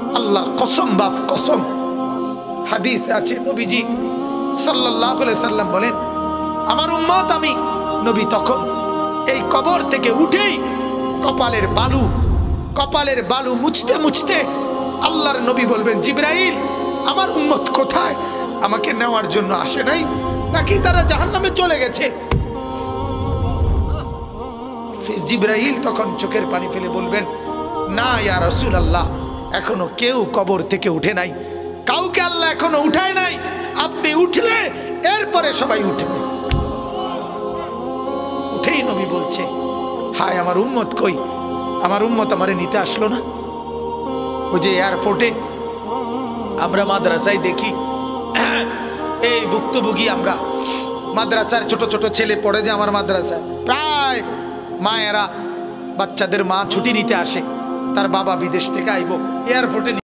আল্লাহর কসম বাপ কসম, হাদিস আছে নবীজি সাল্লাল্লাহু আলাইহি সাল্লাম বলেন, আমার উম্মত আমি নবী তখন এই কবর থেকে উঠেই কপালের বালু মুছতে মুছতে আল্লাহর নবী বলবেন, জিবরাইল আমার উম্মত কোথায়? আমাকে নেওয়ার জন্য আসে নাই নাকি তারা জাহান্নামে চলে গেছে? জিবরাইল তখন চোখের পানি ফেলে বলবেন, না ইয়া রাসূলুল্লাহ, এখনো কেউ কবর থেকে উঠে নাই, কাউকে আল্লাহ এখনো উঠায় নাই, আপনি উঠলে এরপরে সবাই উঠবে। উঠেই নবী বলছে, হায় আমার উম্মত কই? আমার উম্মত আমারে নিতে আসলো না। ওই যে এয়ারপোর্টে আমরা মাদ্রাসায় দেখি, এই ভুক্তভোগী আমরা মাদ্রাসার ছোট ছোট ছেলে পড়ে যে আমার মাদ্রাসায়, প্রায় মায়েরা বাচ্চাদের মা ছুটি নিতে আসে, তার বাবা বিদেশ থেকে আইব, এয়ারপোর্টে